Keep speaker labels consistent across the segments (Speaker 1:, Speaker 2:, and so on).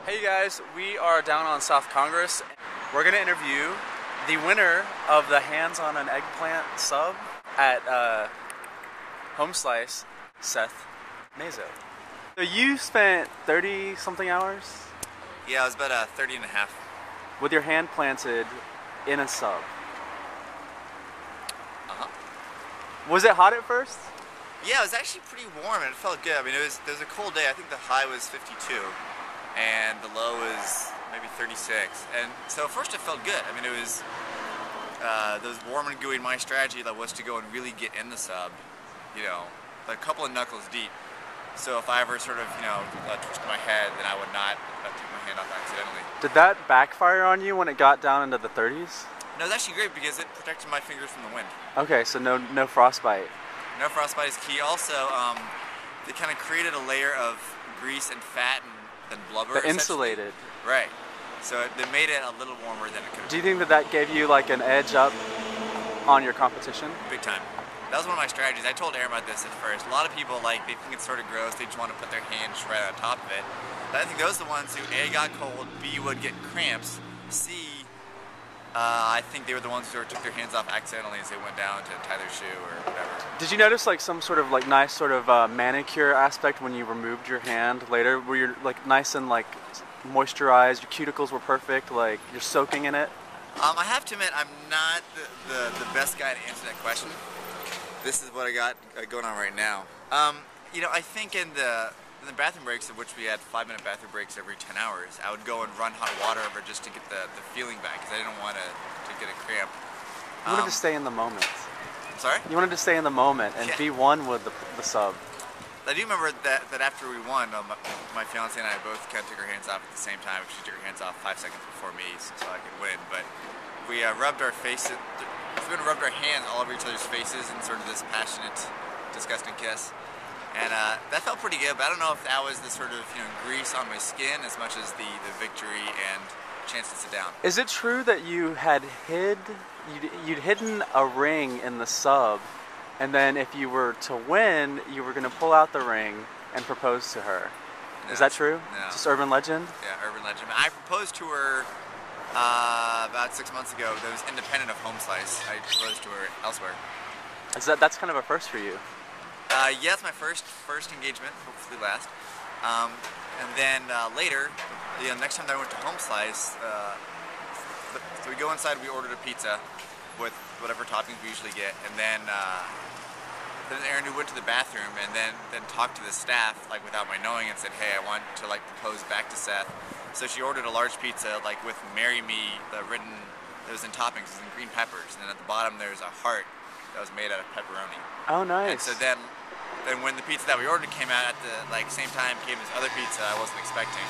Speaker 1: Hey you guys, we are down on South Congress. We're going to interview the winner of the Hands on an Eggplant sub at Home Slice, Seth Mazow. So you spent 30 something hours?
Speaker 2: Yeah, it was about 30 and a half.
Speaker 1: With your hand planted in a sub.
Speaker 2: Uh-huh.
Speaker 1: Was it hot at first?
Speaker 2: Yeah, it was actually pretty warm and it felt good. I mean, it was a cold day. I think the high was 52 and the low was maybe 36. And so at first it felt good. I mean, it was warm and gooey. My strategy was to go and really get in the sub, a couple of knuckles deep. So if I ever sort of, twisted my head, then I would not take my hand off accidentally.
Speaker 1: Did that backfire on you when it got down into the 30s?
Speaker 2: No, it was actually great because it protected my fingers from the wind.
Speaker 1: Okay, so no frostbite.
Speaker 2: No frostbite is key. Also, they kind of created a layer of grease and fat and blubber.
Speaker 1: But insulated.
Speaker 2: Right. So they made it a little warmer than it could have.
Speaker 1: Do you think that gave you like an edge up on your competition?
Speaker 2: Big time. That was one of my strategies. I told Aaron about this at first. A lot of people, they think it's sort of gross. They just want to put their hands right on top of it. But I think those are the ones who, A, got cold, B, would get cramps, C, I think they were the ones who took their hands off accidentally as they went down to tie their shoe or whatever.
Speaker 1: Did you notice some sort of nice sort of manicure aspect when you removed your hand later? Were you nice and moisturized, your cuticles were perfect, you're soaking in it?
Speaker 2: I have to admit, I'm not the best guy to answer that question. This is what I got going on right now. I think in the bathroom breaks, of which we had 5-minute bathroom breaks every 10 hours, I would go and run hot water over just to get the feeling back, because I didn't want to get a cramp.
Speaker 1: You wanted to stay in the moment.
Speaker 2: I'm sorry?
Speaker 1: You wanted to stay in the moment and be one with the sub.
Speaker 2: I do remember that after we won, my fiance and I both kind of took our hands off at the same time. She took her hands off 5 seconds before me so I could win, but we rubbed our faces. We rubbed our hands all over each other's faces in sort of this passionate, disgusting kiss. And that felt pretty good, but I don't know if that was the sort of grease on my skin as much as the victory and chance to sit down.
Speaker 1: Is it true that you had you'd hidden a ring in the sub, and then if you were to win, you were going to pull out the ring and propose to her?
Speaker 2: No,
Speaker 1: is that true?
Speaker 2: No.
Speaker 1: Just urban legend?
Speaker 2: Yeah, urban legend. I proposed to her about 6 months ago. That was independent of Home Slice. I proposed to her elsewhere.
Speaker 1: That's kind of a first for you.
Speaker 2: Yeah, it's my first engagement, hopefully last. And then later, next time that I went to Home Slice, so we go inside, we ordered a pizza with whatever toppings we usually get, and then Aaron went to the bathroom and then talked to the staff without my knowing and said, hey, I want to propose back to Seth. So she ordered a large pizza with "Marry Me" written. It was in toppings, it was in green peppers, and then at the bottom there's a heart that was made out of pepperoni.
Speaker 1: Oh, nice.
Speaker 2: And so then when the pizza that we ordered came out at the same time came this other pizza I wasn't expecting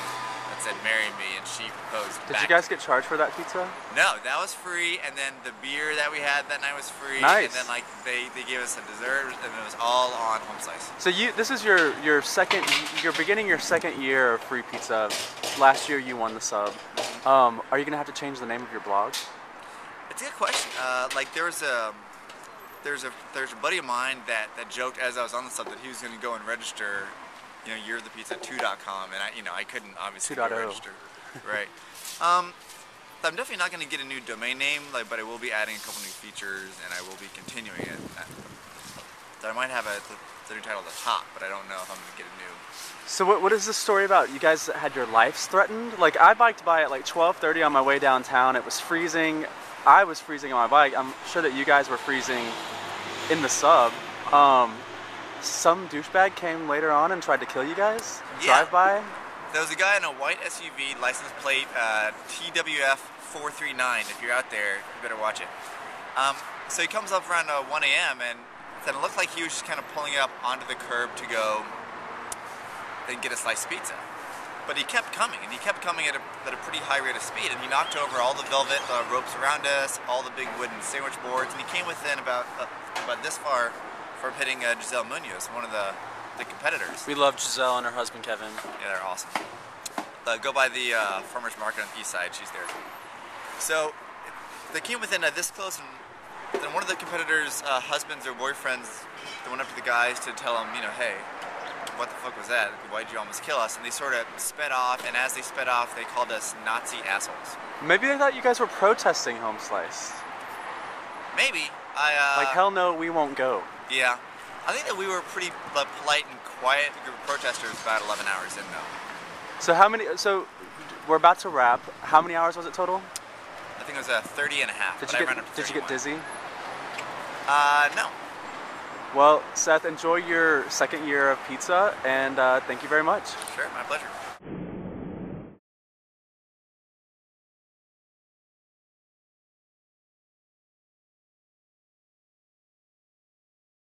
Speaker 2: that said "Marry Me," and she proposed.
Speaker 1: Did you guys get charged for that pizza?
Speaker 2: No, that was free, and then the beer that we had that night was free.
Speaker 1: Nice.
Speaker 2: And then they gave us a dessert, and it was all on Home Slice.
Speaker 1: So this is your second, you're beginning your second year of free pizza. Last year you won the sub. Are you gonna have to change the name of your blog?
Speaker 2: It's a good question. There's a buddy of mine that joked as I was on the sub that he was going to go and register, you'rethepizza2.com, and I couldn't obviously
Speaker 1: 2.0.
Speaker 2: register. Right. I'm definitely not going to get a new domain name, but I will be adding a couple new features, and I will be continuing it. So I might have the new title at the top, but I don't know if I'm going to get a new.
Speaker 1: So what is this story about? You guys had your lives threatened? I biked by at 12:30 on my way downtown. It was freezing. I was freezing on my bike. I'm sure that you guys were freezing in the sub. Some douchebag came later on and tried to kill you guys?
Speaker 2: Yeah.
Speaker 1: Drive by?
Speaker 2: There was a guy in a white SUV, license plate TWF 439. If you're out there, you better watch it. So he comes up around 1 a.m. and then it looked like he was just kind of pulling up onto the curb to go and get a sliced pizza. But he kept coming, and he kept coming at a pretty high rate of speed, and he knocked over all the velvet ropes around us, all the big wooden sandwich boards, and he came within about this far from hitting Giselle Munoz, one of the competitors.
Speaker 1: We love Giselle and her husband Kevin.
Speaker 2: Yeah, they're awesome. Go by the farmer's market on the east side, she's there. So they came within this close, and then one of the competitors' husbands or boyfriends went up to the guys to tell them, hey, what the fuck was that? Why'd you almost kill us? And they sort of sped off, and as they sped off, they called us Nazi assholes.
Speaker 1: Maybe they thought you guys were protesting Home Slice.
Speaker 2: Maybe.
Speaker 1: Like, hell no, we won't go.
Speaker 2: Yeah. I think that we were pretty polite and quiet group of protesters about 11 hours in, though.
Speaker 1: So how many, so we're about to wrap. How many hours was it total?
Speaker 2: I think it was 30 and a half.
Speaker 1: Did you get dizzy?
Speaker 2: No.
Speaker 1: Well, Seth, enjoy your second year of pizza, and thank you very much.
Speaker 2: Sure, my pleasure.